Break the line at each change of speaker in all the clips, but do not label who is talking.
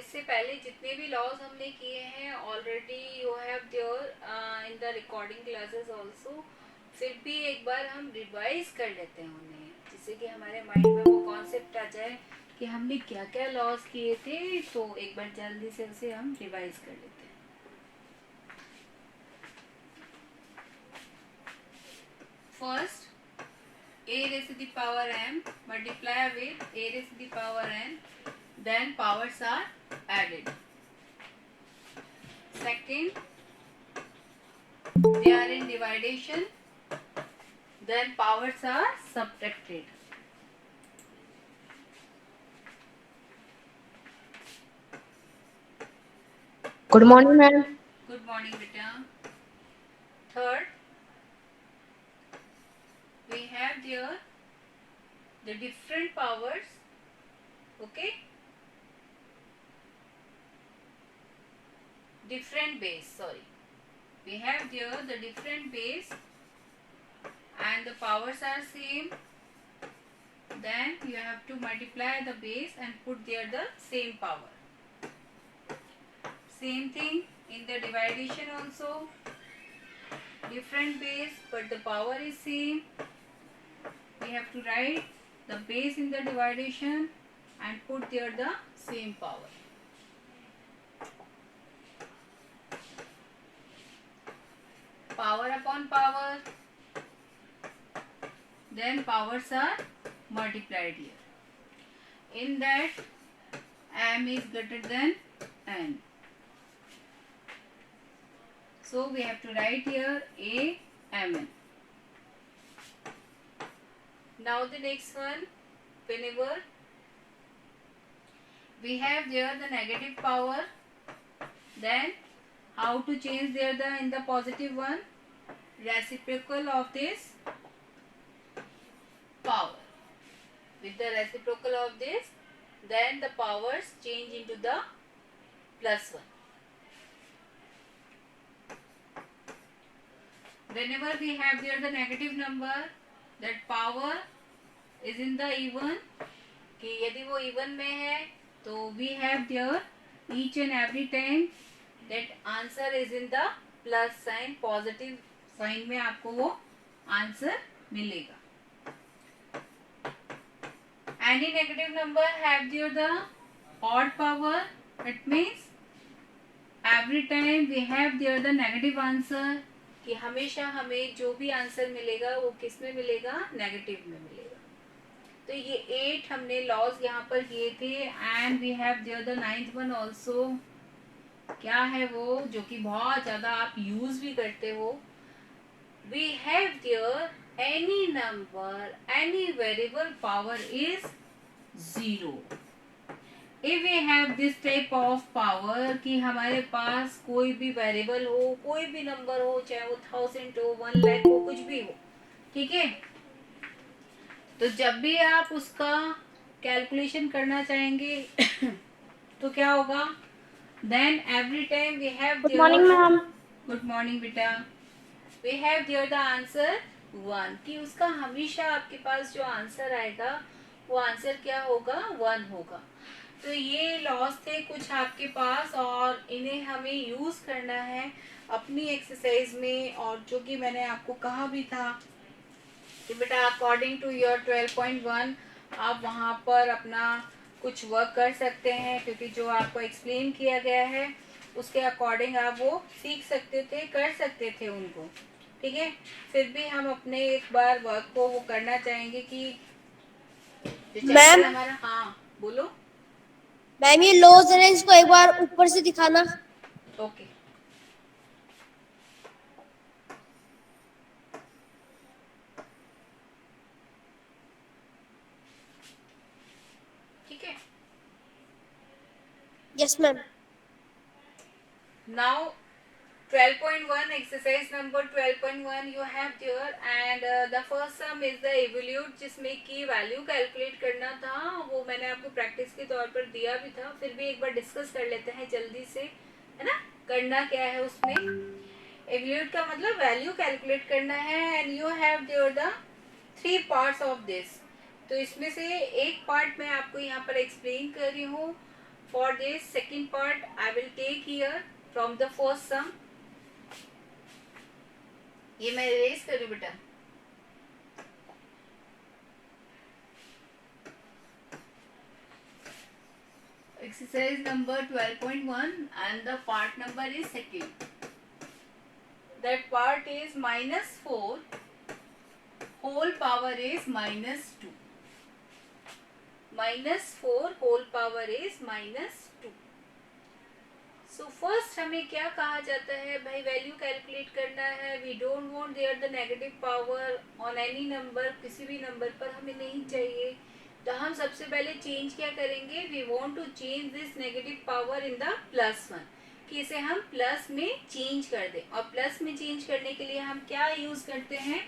इससे पहले जितने भी लॉज हमने किए हैं already you have there in the recording classes also, फिर भी एक बार हम रिवाइज कर लेते हैं उन्हें, जिससे कि हमारे माइंड में वो कॉन्सेप्ट आ जाए कि हमने क्या क्या लॉज किए थे। तो एक बार जल्दी से उसे हम रिवाइज कर लेते हैं। First, a raised to the power m multiply with a raised to the power n, then powers are added. Second, they are in division, then powers are subtracted.
Good morning, ma'am.
Good morning, beta. Third, we have here the different powers. Okay, different base, sorry, we have here the different base and the powers are same. Then you have to multiply the base and put there the same power. Same thing in the division also, different base but the power is same. We have to write the base in the division and put there the same power. Power upon power, then powers are multiplied here. In that m is greater than n, so we have to write here a mn. Now the next one, whenever we have there the negative power, then how to change there the in the positive one? Reciprocal of this power. With the reciprocal of this, then the powers change into the plus one. Whenever we have there the negative number, that power is in the even, कि यदि वो even में है तो we have there each and every time that answer is in the plus sign, positive sign में आपको वो answer मिलेगा. Any negative number have there the odd power, it means every time we have there the negative answer, कि हमेशा हमें जो भी answer मिलेगा वो किस में मिलेगा? नेगेटिव में मिलेगा. तो ये 8 हमने लॉज यहाँ पर किए थे. And we have there the 9th one also. क्या है वो जो कि बहुत ज़्यादा आप यूज भी करते हो? We have there any number, any variable power is 0. If we have this type of power कि हमारे पास कोई भी वेरिएबल हो, कोई भी नंबर हो, चाहे वो 1000 हो, 1 लाख हो, कुछ भी हो, ठीक है, तो जब भी आप उसका कैलकुलेशन करना चाहेंगे तो क्या होगा? Then every time we have
Good morning, ma'am.
Good morning बेटा. We have there the answer 1, कि उसका हमेशा आपके पास जो आंसर आएगा वो आंसर क्या होगा? 1 होगा. तो ये लॉस थे कुछ आपके पास और इन्हें हमें यूज करना है अपनी एक्सरसाइज में. और जो कि मैंने आपको कहा भी था कि बेटा अकॉर्डिंग टू योर 12.1 आप वहाँ पर अपना कुछ वर्क कर सकते हैं, क्योंकि जो आपको एक्सप्लेन किया गया है उसके अकॉर्डिंग आप वो सीख सकते थे, कर सकते थे उनको. ठीक है, फिर भी हम अपने एक बार वर्क को वो करना चाहेंगे कि जो चैप्टर हमारा. हाँ बोलो
मैम, ये लॉज रेंज को एक बार ऊपर से दिखाना.
ओके. ठीक है.
Yes ma'am.
Now 12.1 exercise number 12.1 you have there and the first sum is the evolute, जिसमें की वैल्यू कैलकुलेट करना था. वो मैंने आपको प्रैक्टिस के तौर पर दिया भी था, फिर भी एक बार डिस्कस कर लेते हैं जल्दी से, है ना. करना क्या है उसमें? एवल्यूट का मतलब वैल्यू कैलकुलेट करना है. And you have there the 3 parts of this. तो इसमें से एक पार्ट मैं आपको यहाँ पर एक्सप्लेन कर रही हूँ. For this second part, I will take here from the first sum. ये मैं erase कर रही हूँ बेटा. Exercise number 12.1 and the part number is second. That part is -4 whole power is -2. -4 whole power is -2. So first हमें क्या कहा जाता है भाई, वैल्यू कैलकुलेट करना है. We don't want there the negative power on any number, किसी भी नंबर पर हमें नहीं चाहिए. तो हम सबसे पहले चेंज क्या करेंगे, we want to change this negative power in the +1, कि इसे हम प्लस में चेंज कर दें. और प्लस में चेंज करने के लिए हम क्या यूज करते हैं,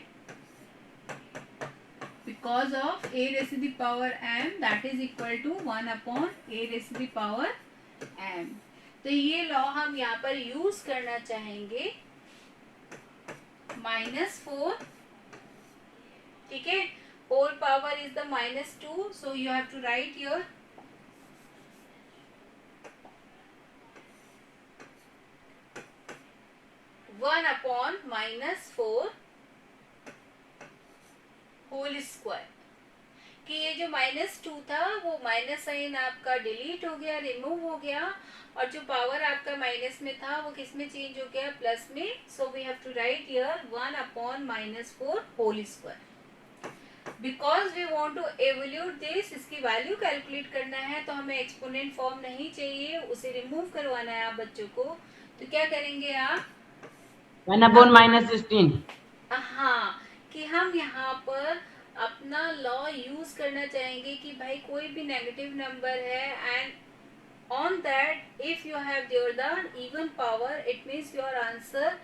because of a raised to the power m that is equal to 1 upon a raised to the power m. तो ये लॉ हम यहाँ पर यूज करना चाहेंगे. -4, ठीक है, whole power is the -2, so you have to write your 1 upon -4 whole square. कि ये जो -2 था वो माइनस साइन आपका डिलीट हो गया, रिमूव हो गया, और जो पावर आपका माइनस में था वो किस में चेंज हो गया, प्लस में. So we have to write here 1 upon -4 whole square. Because we want to evaluate this, इसकी वैल्यू कैलकुलेट करना है, तो हमें एक्सपोनेंट फॉर्म नहीं चाहिए, उसे रिमूव करवाना है आप बच्चों को. तो क्या करेंगे आप,
1 upon -16.
हाँ, कि हम यहाँ पर अपना लॉ यूज करना चाहेंगे कि भाई कोई भी नेगेटिव नंबर है and on that if you have there the even power, it means your answer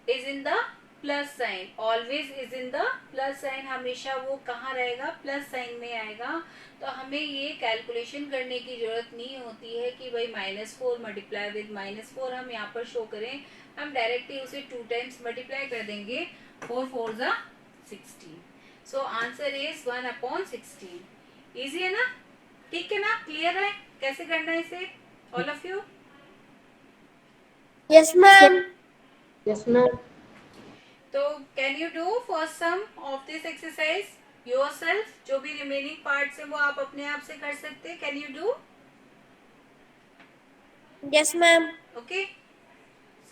is in the plus sign, always is in the plus sign. हमेशा वो कहाँ रहेगा, प्लस साइन में आएगा. तो हमें ये कैलकुलेशन करने की जरूरत नहीं होती है कि भाई -4 मल्टीप्लाई विद -4 हम यहाँ पर शो करें. हम डायरेक्टली उसे 2 टाइम्स मल्टीप्लाई कर देंगे. 4 4 जा 16. So answer is 1 upon 16. Easy है ना, ठीक है ना, क्लियर है कैसे करना है इसे, all of you?
Yes, ma'am.
Yes, ma'am.
तो can you do first some of this exercise yourself? जो भी रिमेनिंग पार्ट्स है वो आप अपने आप से कर सकते हैं. Can you do?
Yes, ma'am.
Okay,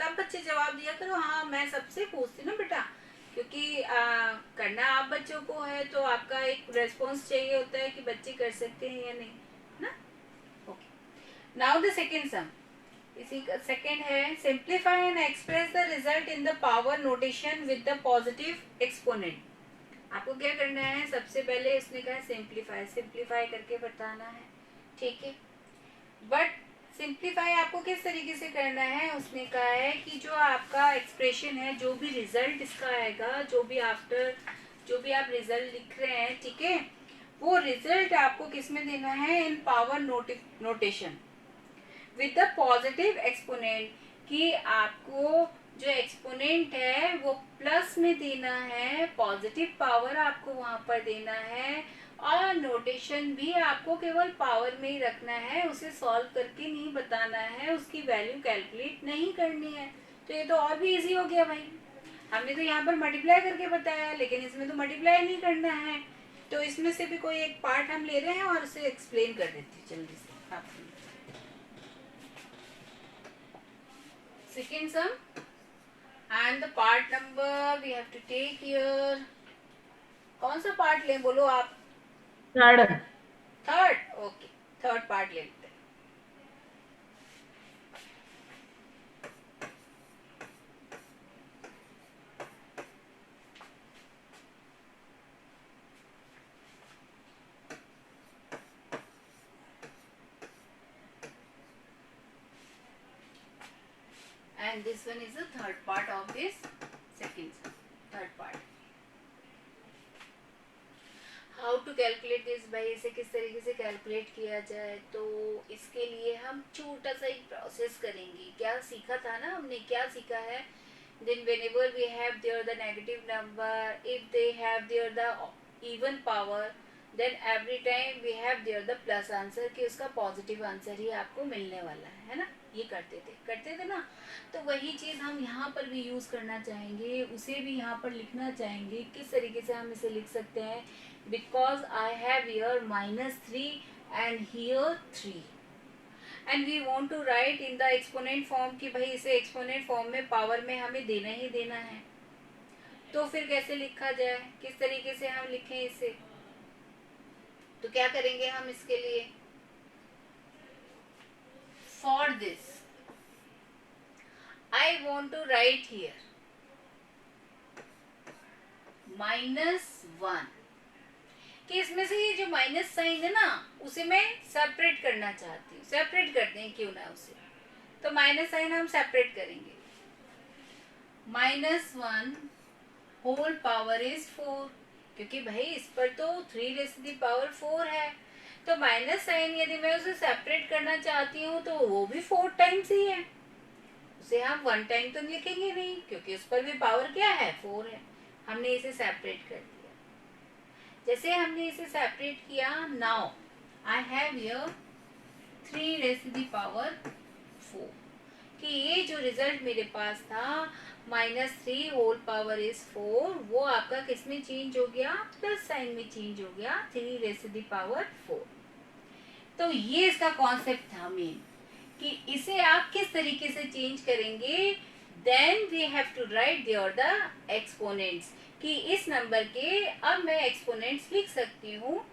सब बच्चे जवाब दिया करो. हाँ, मैं सबसे पूछती ना बेटा, क्योंकि करना आप बच्चों को है, तो आपका एक रेस्पॉन्स चाहिए होता है कि बच्चे कर सकते हैं या नहीं ना. Okay, now the second sum. इसी का सेकेंड है, simplify and express the result in the power notation with the positive exponent. आपको क्या करना है, सबसे पहले इसने कहा सिंप्लीफाई, सिंप्लीफाई करके बताना है, ठीक है. बट सिंप्लीफाई आपको किस तरीके से करना है, उसने कहा है कि जो आपका एक्सप्रेशन है, जो भी रिजल्ट इसका आएगा, जो भी आप रिजल्ट लिख रहे हैं, ठीक है, वो रिजल्ट आपको किस में देना है, in power notation with the positive exponent. कि आपको जो एक्सपोनेंट है वो प्लस में देना है, पॉजिटिव पावर आपको वहां पर देना है, और नोटेशन भी आपको केवल पावर में ही रखना है, उसे सॉल्व करके नहीं बताना है, उसकी वैल्यू कैलकुलेट नहीं करनी है. तो ये तो और भी इजी हो गया भाई. हमने तो यहाँ पर मल्टीप्लाई करके बताया, लेकिन इसमें तो मल्टीप्लाई नहीं करना है. तो इसमें से भी कोई एक पार्ट हम ले रहे हैं और उसे एक्सप्लेन कर देते हैं जल्दी से. Second sum and the part number we have to take here. कौन सा पार्ट लें, बोलो आप?
Third.
Third. Okay, third part ले लेते हैं. And this one is the third part of this second sum. Third part. How to calculate this, भाई इसे किस तरीके से कैलकुलेट किया जाए. तो इसके लिए हम छोटा सा एक प्रोसेस करेंगे. क्या सीखा था ना हमने, क्या सीखा है, then whenever we have there the negative number, if they have there the even power, then every time we have there the plus answer, कि उसका पॉजिटिव आंसर ही आपको मिलने वाला है ना। ये करते थे ना। तो वही चीज़ हम यहाँ पर भी यूज़ करना चाहेंगे, उसे भी यहाँ पर लिखना चाहेंगे। किस तरीके से हम इसे लिख सकते हैं, because I have here -3 and here 3 and we want to write in the exponent form, कि भाई इसे एक्सपोनेंट फॉर्म में पावर में हमें देना ही देना है। तो फिर कैसे लिखा जाए, किस तरीके से हम लिखें इसे, तो क्या करेंगे हम इसके लिए, for this I want to write here -1, कि इसमें से ये जो माइनस साइन है ना, उसे मैं सेपरेट करना चाहती हूँ। सेपरेट करते हैं क्यों ना उसे, तो माइनस साइन हम सेपरेट करेंगे। -1 होल पावर इज 4, क्योंकि भाई इस पर तो 3 रेज़ टू द पावर 4 है। तो माइनस साइन यदि मैं उसे सेपरेट करना चाहती हूँ तो वो भी 4 टाइम्स ही है, उसे हम 1 टाइम तो लिखेंगे नहीं, क्योंकि उस पर भी पावर क्या है, 4 है। हमने इसे सेपरेट कर दिया। जैसे हमने इसे सेपरेट किया, now I have here 3 raised to the power 4, कि ये जो रिजल्ट मेरे पास था -3 होल पावर इज 4, वो आपका किस में चेंज हो गया, प्लस साइन में चेंज हो गया, 3 रेज़ टू द पावर 4। तो ये इसका कॉन्सेप्ट था मेन, कि इसे आप किस तरीके से चेंज करेंगे। Then we have to write there the exponents, कि इस नंबर के अब मैं एक्सपोनेंट्स लिख सकती हूँ।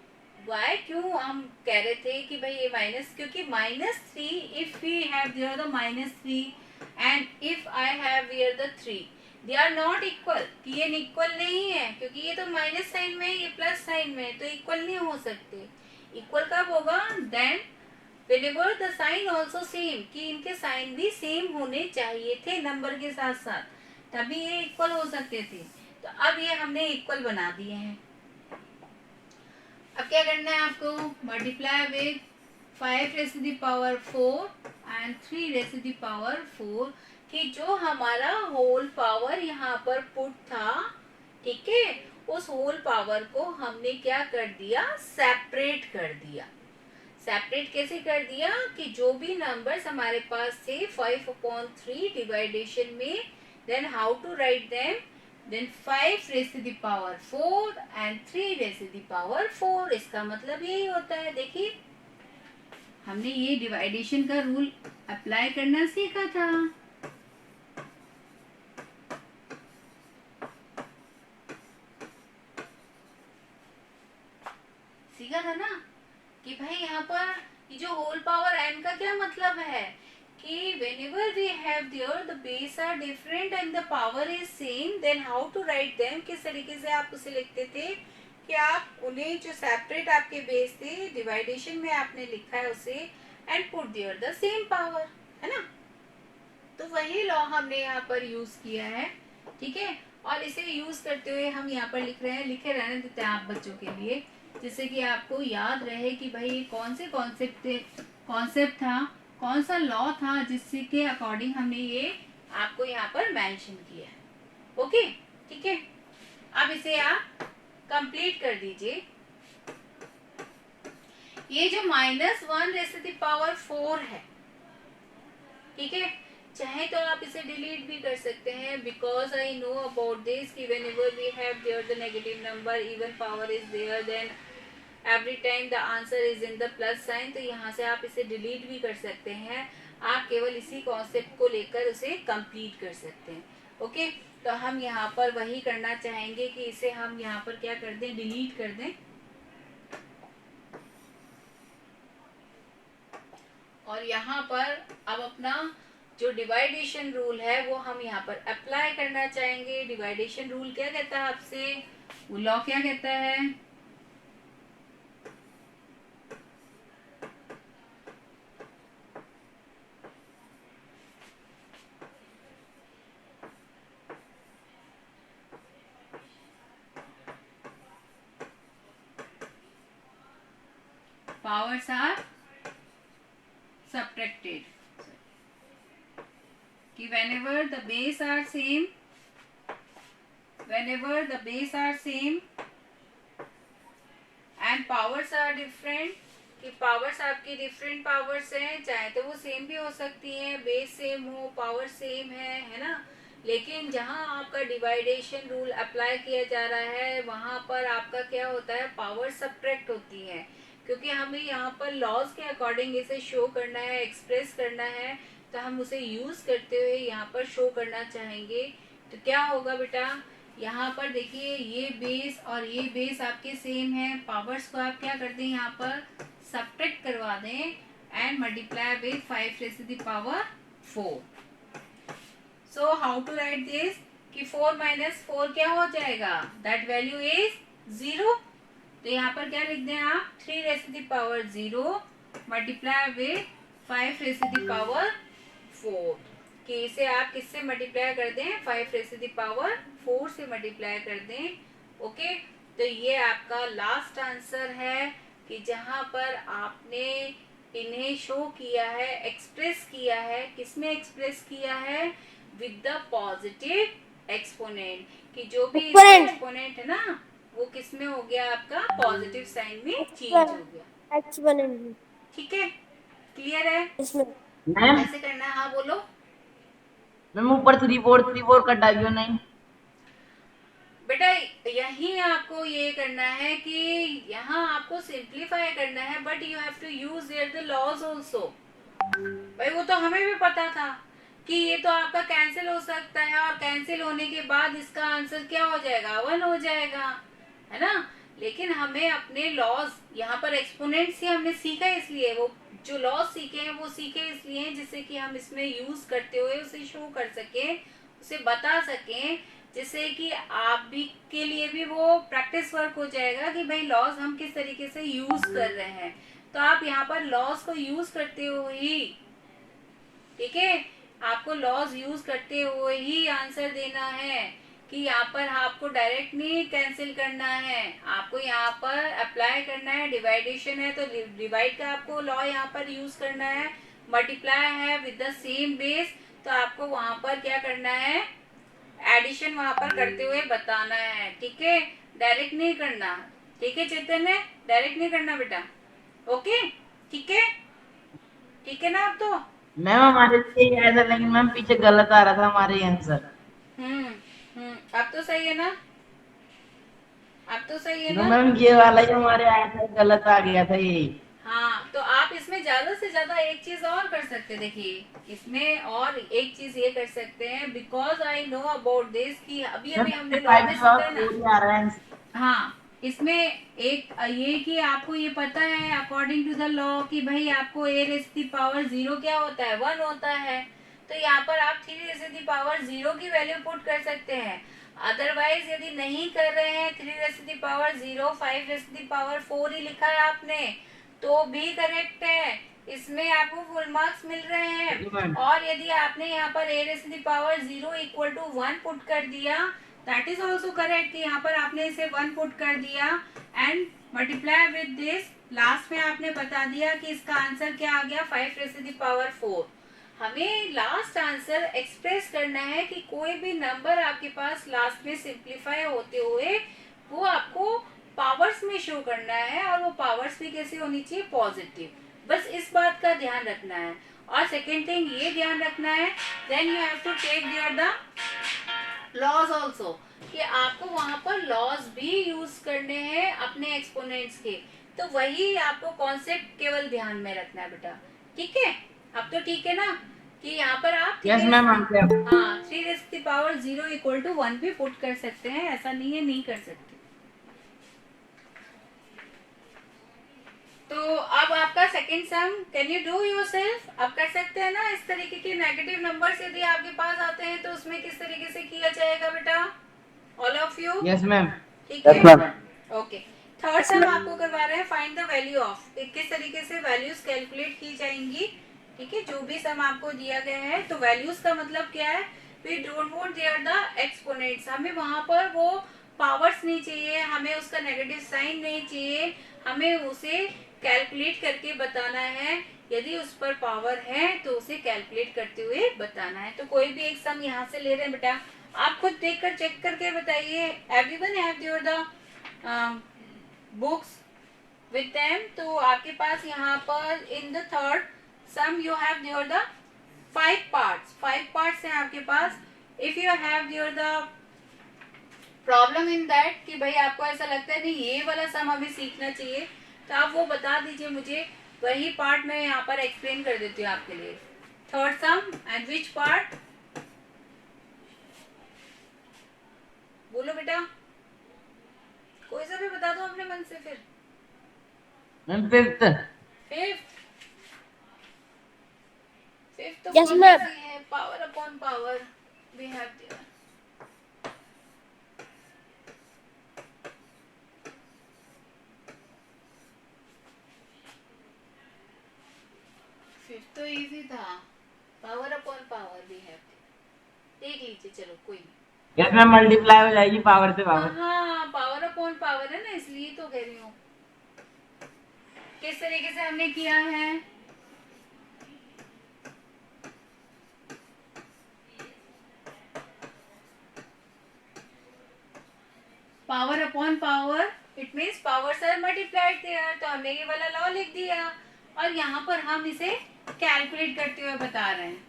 वाई, क्यों हम कह रहे थे कि भाई ये माइनस, क्योंकि -3 if we have there the -3 and if I have here the 3, they are not equal, कि ये इक्वल नहीं है, क्योंकि ये तो माइनस साइन में है, ये प्लस साइन में है, तो इक्वल नहीं हो सकते। इक्वल कब होगा, then whenever the sign also same, कि इनके साइन भी सेम होने चाहिए थे नंबर के साथ साथ, तभी ये इक्वल हो सकते थे। तो अब ये हमने इक्वल बना दिए हैं। अब क्या करना है आपको, multiply with 5 rays to the power 4 and 3 raised to the power 4, कि जो हमारा होल पावर यहाँ पर पुट था, ठीक है, उस होल पावर को हमने क्या कर दिया, सेपरेट कर दिया। सेपरेट कैसे कर दिया, कि जो भी नंबर्स हमारे पास थे 5/3 डिवाइडेशन में, then how to write them, then 5 rays to the power 4 and 3 raised to the power 4। इसका मतलब यही होता है। देखिए, हमने ये डिवाइडेशन का रूल अप्लाई करना सीखा था। सीखा था ना, कि भाई यहाँ पर ये जो होल पावर n का क्या मतलब है, कि whenever we have there the base are different and the power is same, then how to write them, किस तरीके से आप उसे लिखते थे, कि आप उन्हें जो सेपरेट आपके बेस थे, डिवाइडेशन में आपने लिखा है उसे, and put there the same power, है ना। तो वही लॉ हमने यहाँ पर यूज किया है, ठीक है। और इसे यूज करते हुए हम यहाँ पर लिख रहे हैं, लिखे रहने देते हैं आप बच्चों के लिए, जिससे कि आपको याद रहे कि भाई ये कौन से कॉन्सेप्ट था, कौन सा लॉ था, जिससे के अकॉर्डिंग हमने ये आपको यहाँ पर मेंशन किया है। ओके, ठीक है। अब इसे आप कंप्लीट कर दीजिए। ये जो -1 रेज़ टू द पावर 4 है, ठीक है, चाहे तो आप इसे डिलीट भी कर सकते हैं, because I know about this, कि whenever we have there the negative number, even power is there, then every time the answer is in the plus sign. तो यहाँ से आप इसे डिलीट भी कर सकते हैं, आप केवल इसी कॉन्सेप्ट को लेकर उसे कंप्लीट कर सकते हैं। ओके, तो हम यहाँ पर वही करना चाहेंगे कि इसे हम यहाँ पर क्या कर दें, डिलीट कर दें, और यहाँ पर अब अपना जो डिवाइडेशन रूल है वो हम यहाँ पर अप्लाई करना चाहेंगे। डिवाइडेशन रूल क्या कहता है आपसे, वो लॉ क्या कहता है, powers are subtracted, कि whenever the base are same, whenever the base are same and and powers are different, कि पावर्स आपकी डिफरेंट पावर्स हैं, चाहे तो वो सेम भी हो सकती हैं, बेस सेम हो, पावर सेम है ना। लेकिन जहां आपका डिवाइडेशन रूल अप्लाई किया जा रहा है वहां पर आपका क्या होता है, पावर सब्ट्रैक्ट होती है, क्योंकि हमें यहाँ पर लॉज के अकॉर्डिंग इसे शो करना है, एक्सप्रेस करना है, तो हम उसे यूज करते हुए यहाँ पर शो करना चाहेंगे। तो क्या होगा बेटा, यहाँ पर देखिए ये बेस और ये बेस आपके सेम है, पावर्स को आप क्या कर दें, यहाँ पर सब्ट्रैक्ट करवा दें and multiply with 5 raised to the power 4। So how to write this, कि 4 - 4 क्या हो जाएगा, दैट वैल्यू इज 0। तो यहाँ पर क्या लिख दें आप, 3 raised to the power 0 multiply with 5 raised to the power 4, कि इसे आप किससे मल्टीप्लाई कर दें, 5 raised to the power 4 से मल्टीप्लाई कर दें। ओके, तो ये आपका लास्ट आंसर है, कि जहां पर आपने इन्हें शो किया है, एक्सप्रेस किया है, किसमें एक्सप्रेस किया है, विद द पॉजिटिव एक्सपोनेंट, कि जो भी एक्सपोनेंट है ना वो किसमें हो गया, आपका पॉजिटिव साइन में चेंज हो गया।
एक्सपोनेंट।
ठीक है, क्लियर है,
इसमें
मैम
कैसे करना है, हाँ बोलो।
मैम ऊपर 3 4 कटा क्यों नहीं?
बेटा यही आपको ये करना है कि यहाँ आपको सिंप्लीफाई करना है, but you have to use there the laws also. भाई वो तो हमें भी पता था कि ये तो आपका कैंसिल हो सकता है, और कैंसिल होने के बाद इसका आंसर क्या हो जाएगा, 1 हो जाएगा, है ना। लेकिन हमें अपने लॉज यहाँ पर एक्सपोनेंट से हमने सीखा, इसलिए वो जो लॉज सीखे हैं वो सीखे इसलिए जिससे कि हम इसमें यूज करते हुए उसे शो कर सके, उसे बता सकें, जिससे कि आप भी के लिए भी वो प्रैक्टिस वर्क हो जाएगा कि भाई लॉज हम किस तरीके से यूज कर रहे हैं। तो आप यहाँ पर लॉज को यूज करते हुए ही, ठीक है, आपको लॉज यूज करते हुए ही आंसर देना है, कि यहाँ पर आपको डायरेक्ट नहीं कैंसिल करना है, आपको यहाँ पर अप्लाई करना है। डिवाइडेशन है तो डिवाइड का आपको लॉ यहाँ पर यूज करना है, मल्टीप्लाई है विद द सेम बेस, तो आपको वहां पर क्या करना है, एडिशन वहां पर करते हुए बताना है। ठीक है, डायरेक्ट नहीं करना, ठीक है चैतन्य, डायरेक्ट नहीं करना बेटा। ओके, ठीक है, ठीक है ना। अब तो
मैम हमारे लिए ये आया था, लेकिन मैम पीछे गलत आ रहा था हमारे आंसर।
अब तो सही है ना, अब तो सही है ना।
मैम ये वाला ही हमारे आया था, गलत आ गया था ये।
हाँ, तो आप इसमें ज्यादा से ज्यादा एक चीज और कर सकते, देखिए इसमें और एक चीज ये कर सकते हैं, because I know about this, कि अभी अभी हमने लॉ में सीखा ना।
आ रहा है।
हाँ, इसमें एक ये कि आपको ये पता है अकॉर्डिंग टू द लॉ कि भाई आपको a raised to the power 0 क्या होता है, 1 होता है। तो यहाँ पर आप 3 raised to the power 0 की वैल्यू पुट कर सकते हैं। अदरवाइज यदि नहीं कर रहे हैं 3 raised to the power 0, 5 raised to the power 4 ही लिखा है आपने, तो भी करेक्ट है, इसमें आपको फुल मार्क्स मिल रहे हैं। और यदि आपने यहाँ पर a raised to the power 0 equal to 1 put कर दिया, दैट इज ऑल्सो करेक्ट, यहाँ पर आपने इसे 1 पुट कर दिया and multiply with this, last में आपने बता दिया कि इसका आंसर क्या आ गया, 5 raised to the power 4। हमें लास्ट आंसर एक्सप्रेस करना है कि कोई भी नंबर आपके पास लास्ट में सिंप्लीफाई होते हुए वो आपको पावर्स में शो करना है, और वो पावर्स भी कैसे होनी चाहिए, पॉजिटिव। बस इस बात का ध्यान रखना है। और सेकेंड थिंग ये ध्यान रखना है, then you have to take there the laws also, कि आपको वहां पर लॉज भी यूज करने हैं अपने एक्सपोनेंट्स के। तो वही आपको कॉन्सेप्ट केवल ध्यान में रखना है बेटा। ठीक है, अब तो ठीक है ना, कि यहाँ पर आप
यस मैम,
हाँ 3 raised to the power 0 equal to 1 भी पुट कर सकते हैं, ऐसा नहीं है नहीं कर सकते। तो अब आपका second some, can you do yourself, अब कर सकते हैं ना। इस तरीके के नेगेटिव नंबर्स यदि आपके पास आते हैं तो उसमें किस तरीके से किया जाएगा बेटा, all of you.
Yes ma'am.
ठीक है, ओके। थर्ड सम आपको करवा रहे हैं, फाइंड द वैल्यू ऑफ, किस तरीके से वैल्यूज कैलकुलेट की जाएंगी। ठीक है, जो भी सम आपको दिया गया है, तो वैल्यूज का मतलब क्या है, we don't want there the exponents, हमें वहां पर वो पावर्स नहीं चाहिए, हमें उसका नेगेटिव साइन नहीं चाहिए, हमें उसे कैलकुलेट करके बताना है। यदि उस पर पावर है तो उसे कैलकुलेट करते हुए बताना है। तो कोई भी एक सम यहाँ से ले रहे हैं बेटा, आप खुद देखकर चेक करके बताइए। Everyone have there the books, with them, तो आपके पास यहाँ पर in the third sum you have here the 5 parts. 5 parts हैं आपके पास. If you have here the problem in that कि भाई आपको ऐसा लगता है नहीं ये वाला सम हमें सीखना चाहिए, तो आप वो बता दीजिए मुझे, वही पार्ट मैं यहाँ पर एक्सप्लेन कर देती हूँ आपके लिए. Third some and which part, बोलो बेटा, कोई सा भी बता दो अपने मन से. फिर
मैम फिफ्थ.
फिफ्थ तो
Yes,
बहुत
ma'am.
easy है. Power upon power we have there. Fifth तो इजी था. Power upon power we have देख लीजिए. चलो कोई नहीं.
यस मैम, मल्टीप्लाई हो जाएगी पावर से पावर.
हाँ पावर अपॉन पावर है ना, इसलिए तो कह रही हूँ. किस तरीके से हमने किया है, power upon power, it means powers are multiplied there. तो हमने ये वाला लॉ लिख दिया और यहाँ पर हम इसे कैलकुलेट करते हुए बता रहे हैं.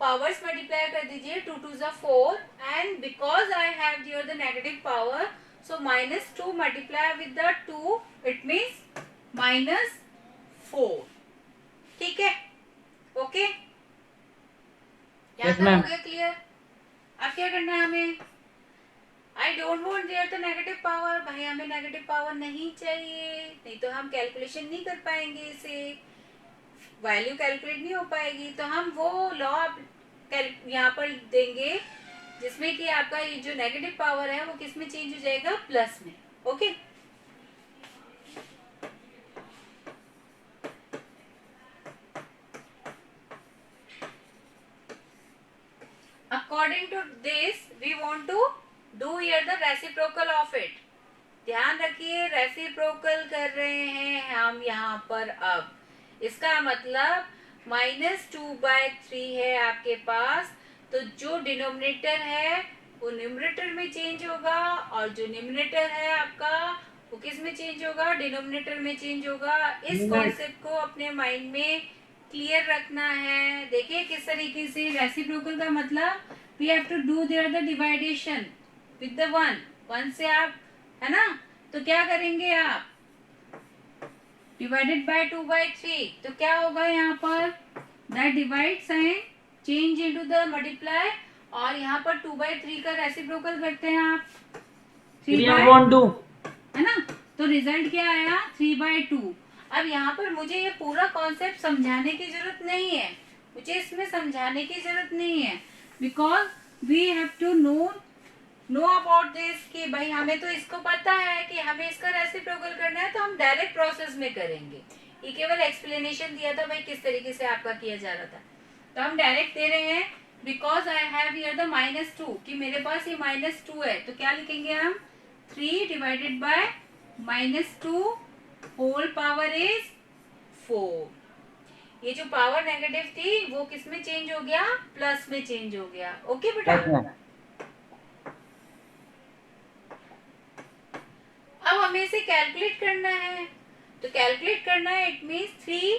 पावर्स मल्टीप्लाई कर दीजिए. 2 2 ज़ा 4 and because I have here the negative power, so -2 multiply with the 2, it means -4. ठीक है, ओके.
Yes,
हो
ma'am.
गया क्लियर. अब क्या करना है हमें, I don't want there the negative power. भाई हमें नेगेटिव पावर नहीं चाहिए, नहीं तो हम कैलकुलेशन नहीं कर पाएंगे, इसे वैल्यू कैलकुलेट नहीं हो पाएगी. तो हम वो लॉ यहाँ पर देंगे जिसमें कि आपका ये जो नेगेटिव पावर है वो किस में चेंज हो जाएगा, प्लस में. Okay. According to this, we want to do here the reciprocal of it. ध्यान रखिए, रेसिप्रोकल कर रहे हैं हम यहाँ पर. अब इसका मतलब -2/3 है आपके पास, तो जो डिनोमिनेटर है वो न्यूमरेटर में चेंज होगा और जो न्यूमरेटर है आपका वो किस में चेंज होगा, डिनोमिनेटर में चेंज होगा. इस कॉन्सेप्ट को अपने माइंड में क्लियर रखना है. देखिए किस तरीके से रेसिप्रोकल का मतलब, we have to do there the divideation with the 1 से आप, है ना, तो क्या करेंगे आप, डिवाइडेड बाय 2/3. तो क्या होगा यहाँ पर, that divide sign change into the multiply, और यहाँ पर 2/3 का रेसिप्रोकल करते हैं आप
3/2,
है ना. तो रिजल्ट क्या आया, 3/2. अब यहाँ पर मुझे ये पूरा कॉन्सेप्ट समझाने की जरूरत नहीं है, मुझे इसमें समझाने की जरूरत नहीं है, because we have to know about this कि भाई हमें तो इसको पता है कि हमें इसका रेसिप्रोकल करना है, तो हम डायरेक्ट प्रोसेस में करेंगे. ये केवल एक्सप्लेनेशन दिया था भाई किस तरीके से आपका किया जा रहा था, तो हम डायरेक्ट दे रहे हैं. Because I have here the -2 कि मेरे पास ये -2 है, तो क्या लिखेंगे हम, 3 divided by -2 whole power is 4. ये जो पावर नेगेटिव थी वो किस में चेंज हो गया, प्लस में चेंज हो गया. ओके बेटा. अब हमें इसे कैलकुलेट करना है, तो कैलकुलेट करना है, इट मीन्स 3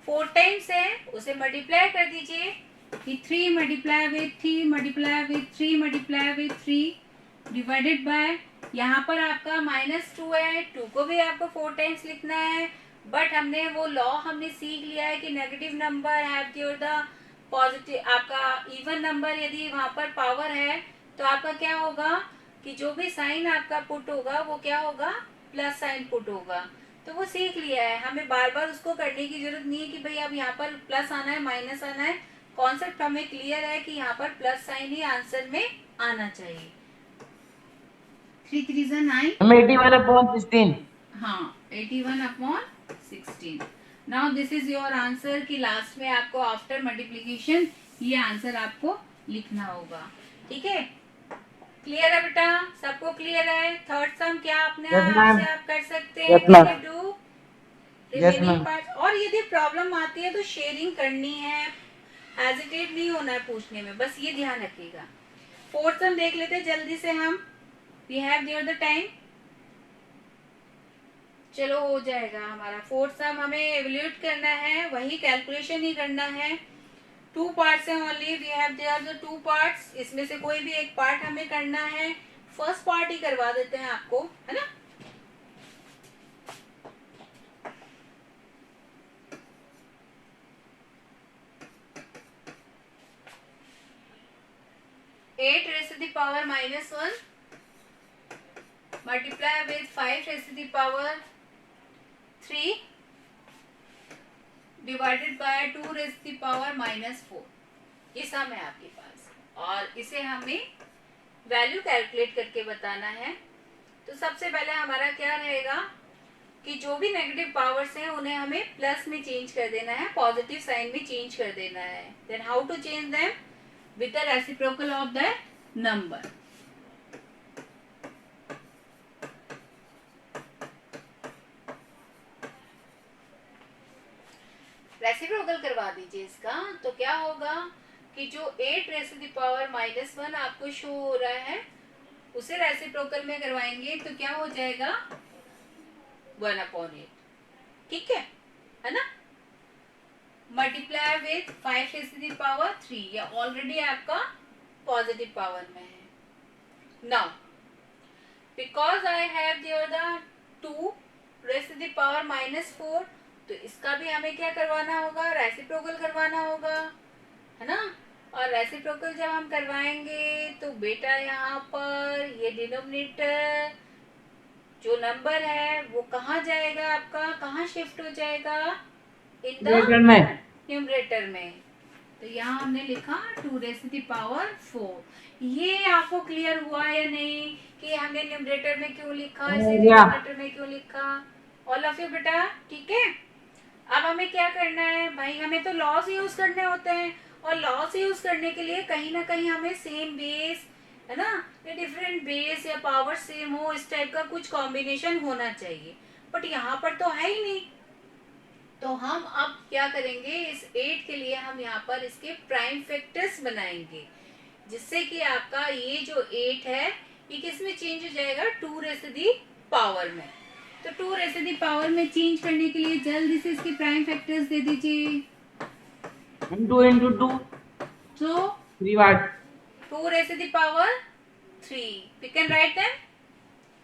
4 टाइम्स है, उसे मल्टीप्लाई कर दीजिए कि 3 multiply with 3 multiply with 3 multiply with 3 divided bye, यहाँ पर आपका -2 है, 2 को भी आपको 4 टाइम्स लिखना है. बट हमने वो लॉ हमने सीख लिया है कि negative number have your the positive, आपका इवन नंबर यदि वहां पर पावर है तो आपका क्या होगा कि जो भी साइन आपका पुट होगा वो क्या होगा, प्लस साइन पुट होगा. तो वो सीख लिया है, हमें बार बार उसको करने की जरूरत नहीं है कि भाई अब यहाँ पर प्लस आना है माइनस आना है. कॉन्सेप्ट हमें क्लियर है कि यहाँ पर प्लस साइन ही आंसर में आना चाहिए. 3 3 ज़ा 9,
81/16.
हाँ 81/16. Now this is your answer कि लास्ट में आपको आफ्टर मल्टीप्लीकेशन ये आंसर आपको लिखना होगा. ठीक है, क्लियर है बेटा, सबको क्लियर है. थर्ड सम क्या अपने
Yes,
आप
ma'am.
से आप कर सकते हैं.
Yes, ma'am.
Do
Yes,
remaining
ma'am.
Part. और यदि प्रॉब्लम आती है तो शेयरिंग करनी है, हेजिटेट नहीं होना है पूछने में, बस ये ध्यान रखिएगा. फोर्थ सम देख लेते हैं जल्दी से हम. We have there the time. चलो हो जाएगा हमारा। फोर्थ सम हमें एवल्यूट करना है, वही कैलकुलेशन ही करना है। 2 पार्ट्स हैं only, we have there the 2 parts, इसमें से कोई भी एक पार्ट हमें करना है। फर्स्ट पार्ट ही करवा देते हैं आपको, है ना। Eight raise to the power -1 multiply with 5 rays to the power 3 divided by 2 raise to the power -4। ये सम है आपके पास और इसे हमें वैल्यू कैलकुलेट करके बताना है। तो सबसे पहले हमारा क्या रहेगा कि जो भी नेगेटिव पावर्स हैं उन्हें हमें प्लस में चेंज कर देना है, पॉजिटिव साइन में चेंज कर देना है। Then how to change them? With the reciprocal of the number. Reciprocal करवा दीजिए इसका, तो क्या होगा कि जो 8 रेज़ टू द पावर -1 आपको शो हो रहा है उसे रेसिप्रोकल में करवाएंगे तो क्या हो जाएगा 1/8। ठीक है ना। Multiply with 5 rays to the power 3, ये ऑलरेडी आपका पॉजिटिव पावर में है। Now because I have there the 2 raise to the power -4, तो इसका भी हमें क्या करवाना होगा, रेसिप्रोकल करवाना होगा, है ना। और रेसिप्रोकल जब हम करवाएंगे तो बेटा यहाँ पर ये डिनोमिनेटर जो नंबर है वो कहाँ जाएगा, आपका कहाँ शिफ्ट हो जाएगा, इन द न्यूमरेटर में। तो यहाँ हमने लिखा 2 रेज़ टू द पावर 4। ये आपको क्लियर हुआ या नहीं कि हमने न्यूमरेटर में क्यों लिखा, इसे डिनोमिनेटर में क्यों लिखा? ऑल ऑफ यू बेटा, ठीक है। अब हमें क्या करना है भाई, हमें तो लॉस यूज करने होते हैं और लॉस यूज करने के लिए कहीं ना कहीं हमें सेम बेस, है ना, या डिफरेंट बेस या पावर सेम हो, इस टाइप का कुछ कॉम्बिनेशन होना चाहिए। बट यहाँ पर तो है ही नहीं। तो हम अब क्या करेंगे, इस 8 के लिए हम यहाँ पर इसके प्राइम फैक्टर्स बनाएंगे, जिससे कि आपका ये जो 8 है ये किस में चेंज हो जाएगा, 2 रेज़ टू द पावर में। तो 2 रेज़ टू द पावर में चेंज करने के लिए जल्दी से इसके प्राइम फैक्टर्स दे दीजिए।
2 into 2
So
3 what?
2 raised to the power 3. We can write them.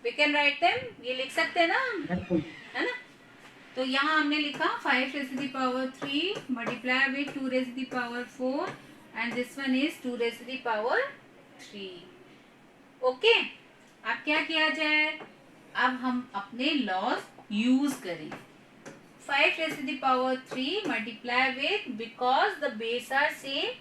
We can write them. ये लिख सकते हैं ना हम, है ना। तो यहाँ हमने लिखा 5 raised to the power 3 multiply with 2 raised to the power 4 and this one is 2 raised to the power 3. Okay, अब क्या किया जाए, अब हम अपने लॉज यूज करें। 5 raised to the power 3 multiply with, because the base are same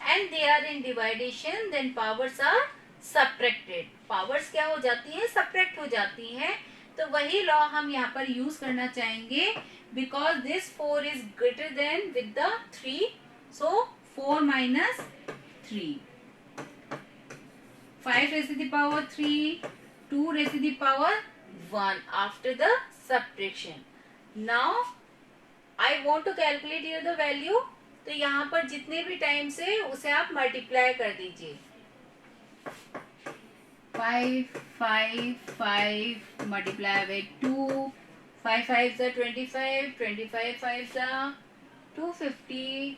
and they are in dividation, then powers are subtracted. powers क्या हो जाती हैं, subtract हो जाती हैं। तो वही लॉ हम यहाँ पर यूज करना चाहेंगे, because this 4 is greater than with the 3, so 4 minus 3. 5 raised to the power 3, 2 raised to the power 1 after the subtraction. Now I want to calculate here the value. तो यहाँ पर जितने भी टाइम से उसे आप मल्टीप्लाई कर दीजिए। 5 5 5 मल्टीप्लाई विद 2, 5 5 25, 25 5 250,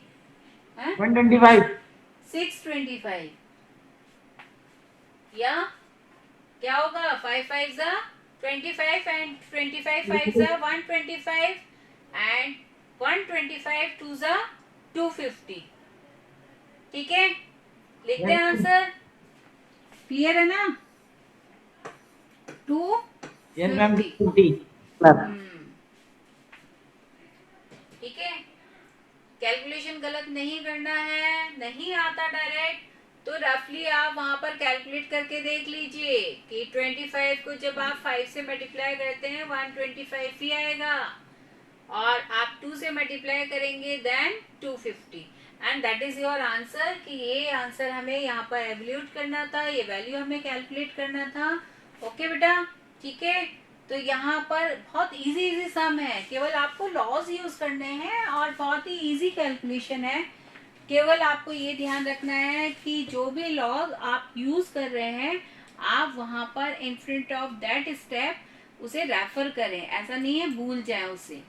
125
625। या क्या होगा, 5 5 25 and 25 5 125 and 125 2 250। ठीक है, लिखते हैं आंसर। क्लियर है ना, 250। ठीक है, कैलकुलेशन गलत नहीं करना है, नहीं आता डायरेक्ट तो रफली आप वहां पर कैलकुलेट करके देख लीजिए कि 25 को जब आप 5 से मल्टीप्लाई करते हैं 125 ही आएगा, और आप 2 से मल्टीप्लाई करेंगे then 250, and that is your answer. कि ये आंसर हमें यहाँ पर एवल्यूट करना था, ये वैल्यू हमें कैलकुलेट करना था। ओके बेटा, ठीक है। तो यहाँ पर बहुत इजी सम है, केवल आपको लॉज यूज करने हैं और बहुत ही इजी कैलकुलेशन है। केवल आपको ये ध्यान रखना है कि जो भी लॉज आप यूज कर रहे हैं आप वहां पर in front of that step उसे रेफर करें, ऐसा नहीं है भूल जाए उसे।